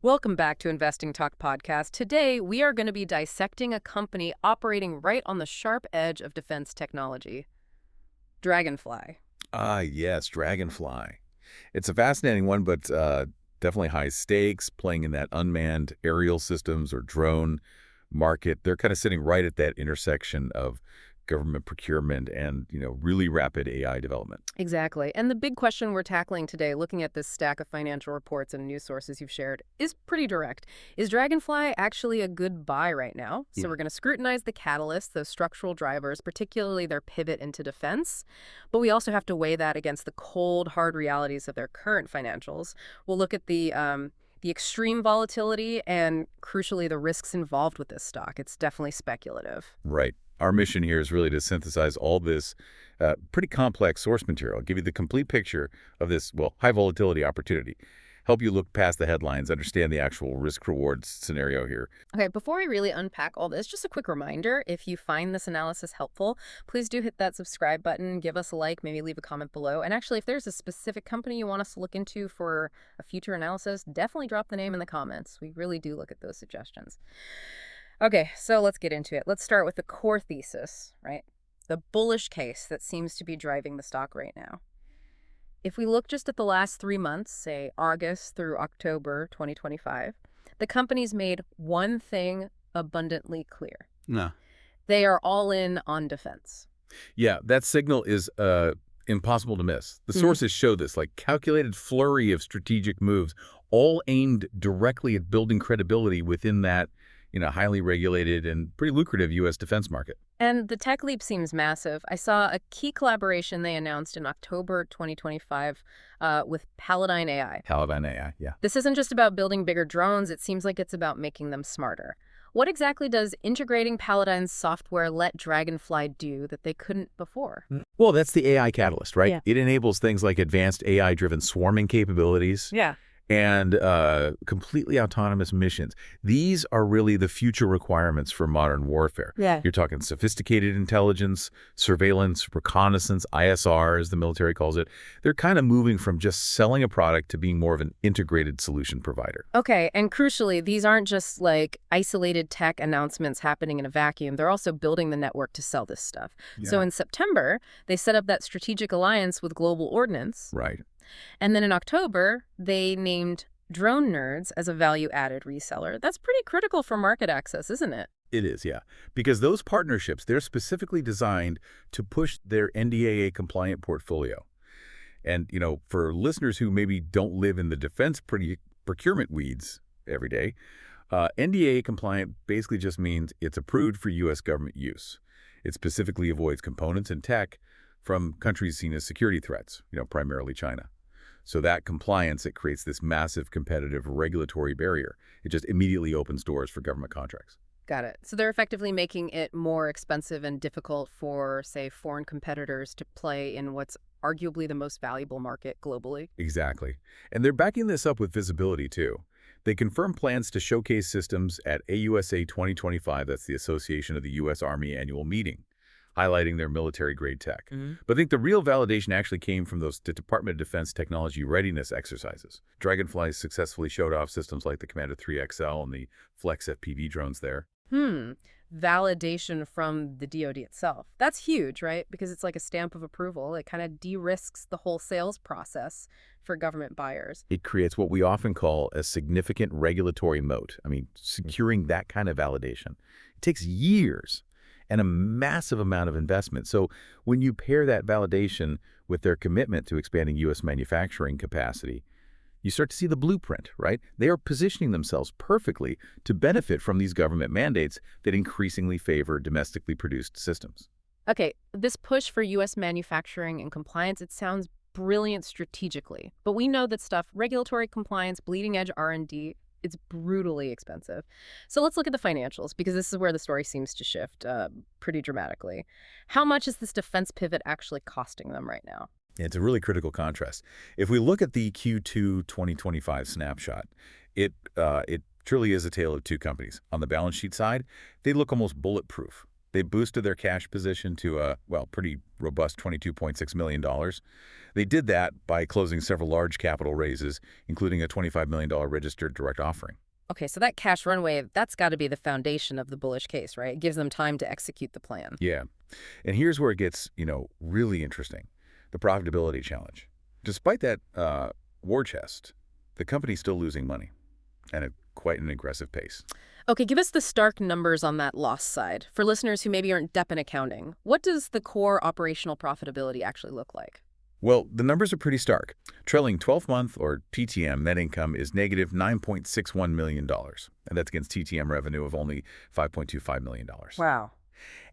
Welcome back to Investing Talk Podcast. Today, we are going to be dissecting a company operating right on the sharp edge of defense technology, Draganfly. Ah, yes, Draganfly. It's a fascinating one, but definitely high stakes, playing in that unmanned aerial systems or drone market. They're kind of sitting right at that intersection of government procurement and, really rapid AI development. Exactly. And the big question we're tackling today, looking at this stack of financial reports and news sources you've shared, is pretty direct. Is Draganfly actually a good buy right now? So we're going to scrutinize the catalysts, those structural drivers, particularly their pivot into defense. But we also have to weigh that against the cold, hard realities of their current financials. We'll look at the extreme volatility and, crucially, the risks involved with this stock. It's definitely speculative. Right. Our mission here is really to synthesize all this pretty complex source material, give you the complete picture of this, high volatility opportunity, help you look past the headlines, understand the actual risk-reward scenario here. Okay, before we really unpack all this, just a quick reminder, if you find this analysis helpful, please do hit that subscribe button, give us a like, maybe leave a comment below. And actually, if there's a specific company you want us to look into for a future analysis, definitely drop the name in the comments. We really do look at those suggestions. Okay, so let's get into it. Let's start with the core thesis, right? The bullish case that seems to be driving the stock right now. If we look just at the last 3 months, say August through October 2025, the company's made one thing abundantly clear. No. They are all in on defense. Yeah, that signal is impossible to miss. The sources show this, like calculated flurry of strategic moves, all aimed directly at building credibility within that highly regulated and pretty lucrative U.S. defense market. And the tech leap seems massive. I saw a key collaboration they announced in October 2025 with Paladin AI. Paladin AI, yeah. This isn't just about building bigger drones. It seems like it's about making them smarter. What exactly does integrating Paladin's software let Draganfly do that they couldn't before? Well, that's the AI catalyst, right? Yeah. It enables things like advanced AI-driven swarming capabilities. Yeah. And completely autonomous missions. These are really the future requirements for modern warfare. Yeah. You're talking sophisticated intelligence, surveillance, reconnaissance, ISR, as the military calls it. They're kind of moving from just selling a product to being more of an integrated solution provider. Okay, and crucially, these aren't just like isolated tech announcements happening in a vacuum. They're also building the network to sell this stuff. Yeah. So in September, they set up that strategic alliance with Global Ordnance. Right. And then in October, they named Drone Nerds as a value-added reseller. That's pretty critical for market access, isn't it? It is, yeah. Because those partnerships, they're specifically designed to push their NDAA-compliant portfolio. And, for listeners who maybe don't live in the defense procurement weeds every day, NDAA-compliant basically just means it's approved for U.S. government use. It specifically avoids components and tech from countries seen as security threats, primarily China. So that compliance, it creates this massive competitive regulatory barrier. It just immediately opens doors for government contracts. Got it. So they're effectively making it more expensive and difficult for, say, foreign competitors to play in what's arguably the most valuable market globally. Exactly. And they're backing this up with visibility, too. They confirm plans to showcase systems at AUSA 2025, that's the Association of the U.S. Army annual meeting, highlighting their military-grade tech. But I think the real validation actually came from the Department of Defense technology readiness exercises. Draganfly successfully showed off systems like the Commander 3XL and the Flex FPV drones there. Validation from the DoD itself. That's huge, right? Because it's like a stamp of approval. It kind of de-risks the whole sales process for government buyers. It creates what we often call a significant regulatory moat. I mean, securing that kind of validation. It takes years and a massive amount of investment. So when you pair that validation with their commitment to expanding U.S. manufacturing capacity, you start to see the blueprint, right? They are positioning themselves perfectly to benefit from these government mandates that increasingly favor domestically produced systems. Okay, this push for U.S. manufacturing and compliance, it sounds brilliant strategically. But we know that stuff, regulatory compliance, bleeding-edge R&D, it's brutally expensive. So let's look at the financials, because this is where the story seems to shift pretty dramatically. How much is this defense pivot actually costing them right now? It's a really critical contrast. If we look at the Q2 2025 snapshot, it truly is a tale of two companies. On the balance sheet side, they look almost bulletproof. They boosted their cash position to a, well, pretty robust $22.6 million. They did that by closing several large capital raises, including a $25 million registered direct offering. Okay, so that cash runway, that's got to be the foundation of the bullish case, right? It gives them time to execute the plan. Yeah. And here's where it gets, really interesting. The profitability challenge. Despite that war chest, the company's still losing money and at quite an aggressive pace. Okay, give us the stark numbers on that loss side. For listeners who maybe aren't dep in accounting, what does the core operational profitability actually look like? Well, the numbers are pretty stark. Trailing 12-month, or TTM, net income is negative $9.61 million, and that's against TTM revenue of only $5.25 million. Wow.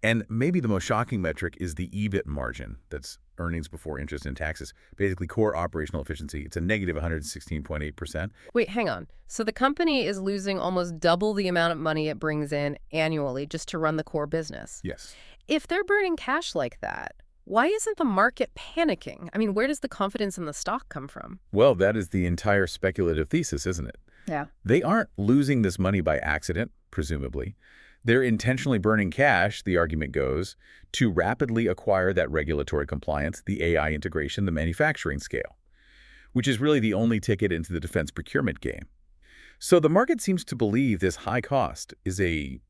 And maybe the most shocking metric is the EBIT margin. That's earnings before interest and taxes. Basically, core operational efficiency. It's a negative 116.8%. Wait, hang on. So the company is losing almost double the amount of money it brings in annually just to run the core business. Yes. If they're burning cash like that, why isn't the market panicking? I mean, where does the confidence in the stock come from? Well, that is the entire speculative thesis, isn't it? Yeah. They aren't losing this money by accident, presumably. They're intentionally burning cash, the argument goes, to rapidly acquire that regulatory compliance, the AI integration, the manufacturing scale, which is really the only ticket into the defense procurement game. So the market seems to believe this high cost is a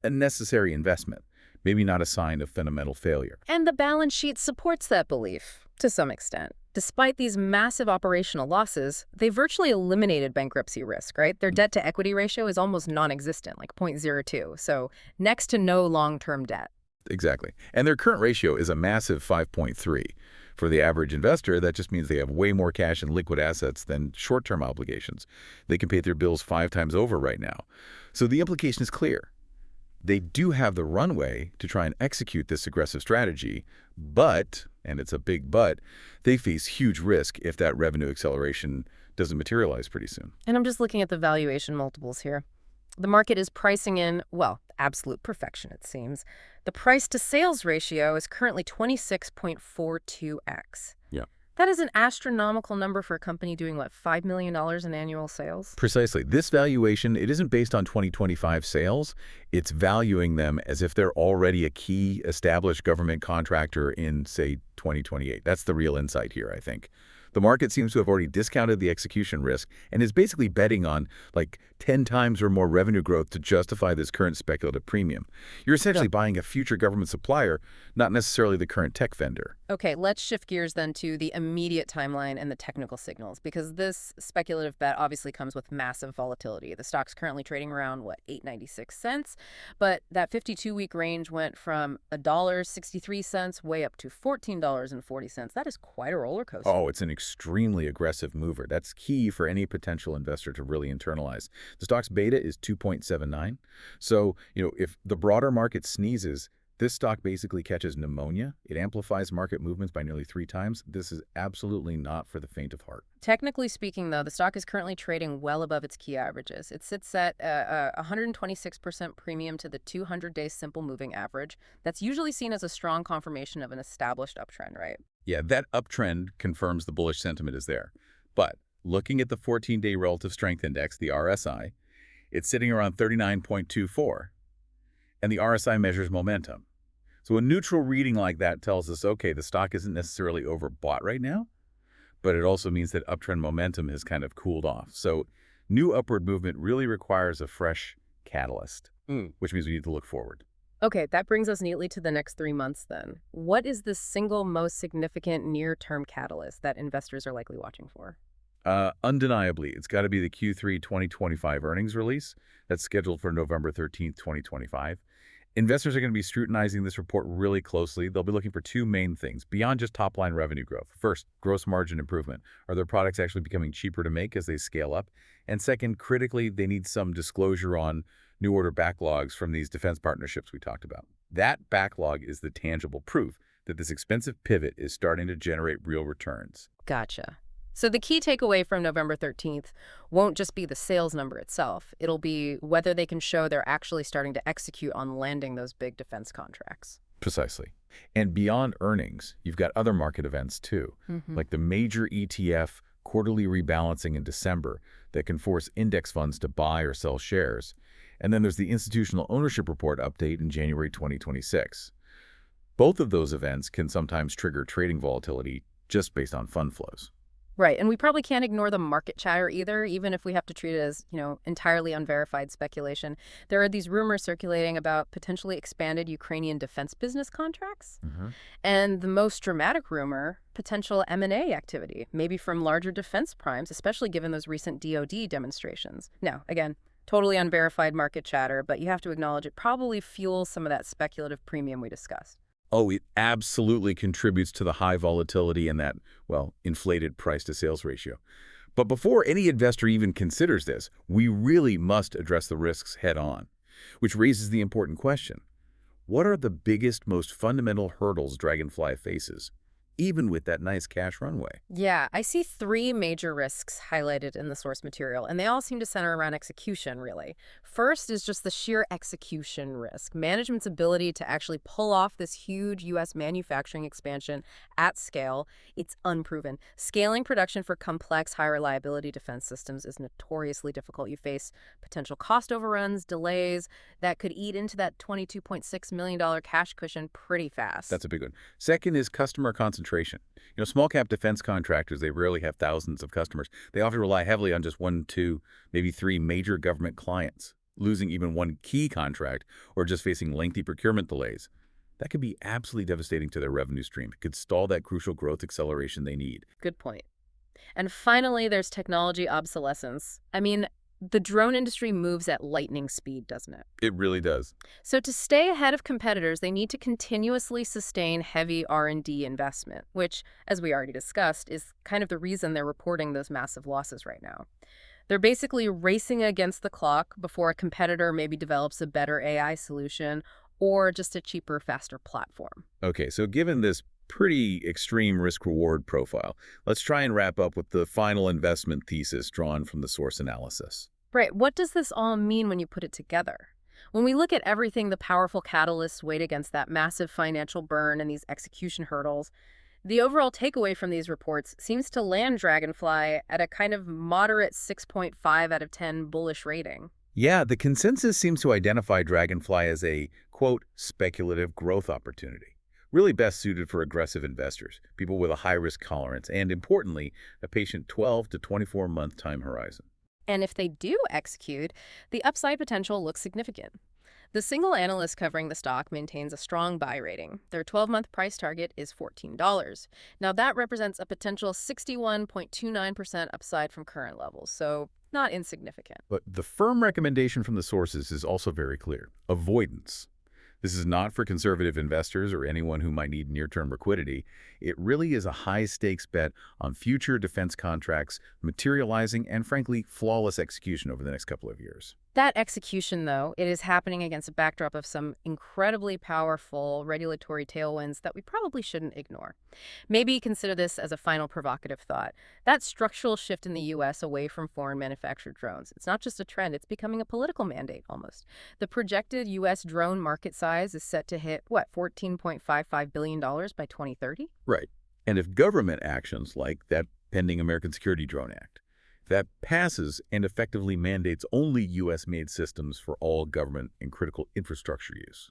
necessary investment, maybe not a sign of fundamental failure. And the balance sheet supports that belief, to some extent. Despite these massive operational losses, they virtually eliminated bankruptcy risk, right? Their debt-to-equity ratio is almost non-existent, like 0.02, so next to no long-term debt. Exactly. And their current ratio is a massive 5.3. For the average investor, that just means they have way more cash and liquid assets than short-term obligations. They can pay their bills 5 times over right now. So the implication is clear. They do have the runway to try and execute this aggressive strategy, but, and it's a big but, they face huge risk if that revenue acceleration doesn't materialize pretty soon. And I'm just looking at the valuation multiples here. The market is pricing in, well, absolute perfection, it seems. The price-to-sales ratio is currently 26.42x. Yeah. That is an astronomical number for a company doing, what, $5 million in annual sales? Precisely. This valuation, it isn't based on 2025 sales. It's valuing them as if they're already a key established government contractor in, say, 2028. That's the real insight here, I think. The market seems to have already discounted the execution risk and is basically betting on like 10 times or more revenue growth to justify this current speculative premium. You're essentially buying a future government supplier, not necessarily the current tech vendor. Okay, let's shift gears then to the immediate timeline and the technical signals, because this speculative bet obviously comes with massive volatility. The stock's currently trading around, what, 8.96 cents? But that 52-week range went from $1.63 way up to $14.40. That is quite a roller coaster. Oh, it's an extremely aggressive mover. That's key for any potential investor to really internalize. The stock's beta is 2.79. So, if the broader market sneezes, this stock basically catches pneumonia. It amplifies market movements by nearly 3 times. This is absolutely not for the faint of heart. Technically speaking, though, the stock is currently trading well above its key averages. It sits at a 126% premium to the 200-day simple moving average. That's usually seen as a strong confirmation of an established uptrend, right? Yeah, that uptrend confirms the bullish sentiment is there. But looking at the 14-day relative strength index, the RSI, it's sitting around 39.24. And the RSI measures momentum. So a neutral reading like that tells us, okay, the stock isn't necessarily overbought right now, but it also means that uptrend momentum has kind of cooled off. So new upward movement really requires a fresh catalyst, which means we need to look forward. Okay, that brings us neatly to the next 3 months then. What is the single most significant near-term catalyst that investors are likely watching for? Undeniably, it's got to be the Q3 2025 earnings release that's scheduled for November 13th, 2025. Investors are going to be scrutinizing this report really closely. They'll be looking for 2 main things beyond just top-line revenue growth. First, gross margin improvement. Are their products actually becoming cheaper to make as they scale up? And second, critically, they need some disclosure on new order backlogs from these defense partnerships we talked about. That backlog is the tangible proof that this expensive pivot is starting to generate real returns. Gotcha. So the key takeaway from November 13th won't just be the sales number itself. It'll be whether they can show they're actually starting to execute on landing those big defense contracts. Precisely. And beyond earnings, you've got other market events too, like the major ETF quarterly rebalancing in December that can force index funds to buy or sell shares. And then there's the institutional ownership report update in January 2026. Both of those events can sometimes trigger trading volatility just based on fund flows. Right, and we probably can't ignore the market chatter either, even if we have to treat it as, entirely unverified speculation. There are these rumors circulating about potentially expanded Ukrainian defense business contracts. Hmm. And the most dramatic rumor, potential M&A activity, maybe from larger defense primes, especially given those recent DoD demonstrations. Now, again, totally unverified market chatter, but you have to acknowledge it probably fuels some of that speculative premium we discussed. Oh, it absolutely contributes to the high volatility and that, well, inflated price-to-sales ratio. But before any investor even considers this, we really must address the risks head-on, which raises the important question. What are the biggest, most fundamental hurdles Draganfly faces, even with that nice cash runway? Yeah, I see three major risks highlighted in the source material, and they all seem to center around execution, really. First is just the sheer execution risk, management's ability to actually pull off this huge U.S. manufacturing expansion at scale. It's unproven. Scaling production for complex, high-reliability defense systems is notoriously difficult. You face potential cost overruns, delays that could eat into that $22.6 million cash cushion pretty fast. That's a big one. Second is customer concentration. Small cap defense contractors, they rarely have thousands of customers. They often rely heavily on just one, two, maybe three major government clients. Losing even one key contract or just facing lengthy procurement delays, that could be absolutely devastating to their revenue stream. It could stall that crucial growth acceleration they need. Good point. And finally, there's technology obsolescence. I mean, the drone industry moves at lightning speed, doesn't it? It really does. So to stay ahead of competitors, they need to continuously sustain heavy R&D investment, which, as we already discussed, is kind of the reason they're reporting those massive losses right now. They're basically racing against the clock before a competitor maybe develops a better AI solution or just a cheaper, faster platform. Okay, so given this pretty extreme risk-reward profile, let's try and wrap up with the final investment thesis drawn from the source analysis. Right, what does this all mean when you put it together? When we look at everything the powerful catalysts weighed against that massive financial burn and these execution hurdles, the overall takeaway from these reports seems to land Draganfly at a kind of moderate 6.5 out of 10 bullish rating. Yeah, the consensus seems to identify Draganfly as a, quote, speculative growth opportunity. Really best suited for aggressive investors, people with a high risk tolerance, and importantly, a patient 12 to 24-month time horizon. And if they do execute, the upside potential looks significant. The single analyst covering the stock maintains a strong buy rating. Their 12-month price target is $14. Now, that represents a potential 61.29% upside from current levels, so not insignificant. But the firm recommendation from the sources is also very clear. Avoidance. This is not for conservative investors or anyone who might need near-term liquidity. It really is a high-stakes bet on future defense contracts materializing and, frankly, flawless execution over the next couple of years. That execution, though, it is happening against a backdrop of some incredibly powerful regulatory tailwinds that we probably shouldn't ignore. Maybe consider this as a final provocative thought. That structural shift in the U.S. away from foreign manufactured drones, it's not just a trend, it's becoming a political mandate almost. The projected U.S. drone market size is set to hit, $14.55 billion by 2030? Right. And if government actions like that pending American Security Drone Act, that passes and effectively mandates only U.S.-made systems for all government and critical infrastructure use,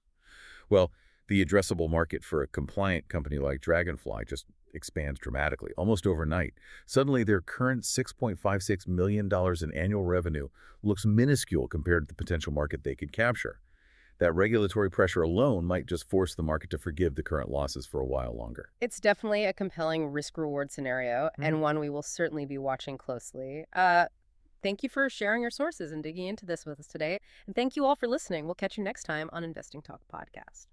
well, the addressable market for a compliant company like Draganfly just expands dramatically, almost overnight. Suddenly, their current $6.56 million in annual revenue looks minuscule compared to the potential market they could capture. That regulatory pressure alone might just force the market to forgive the current losses for a while longer. It's definitely a compelling risk-reward scenario, and one we will certainly be watching closely. Thank you for sharing your sources and digging into this with us today. And thank you all for listening. We'll catch you next time on Investing Talk Podcast.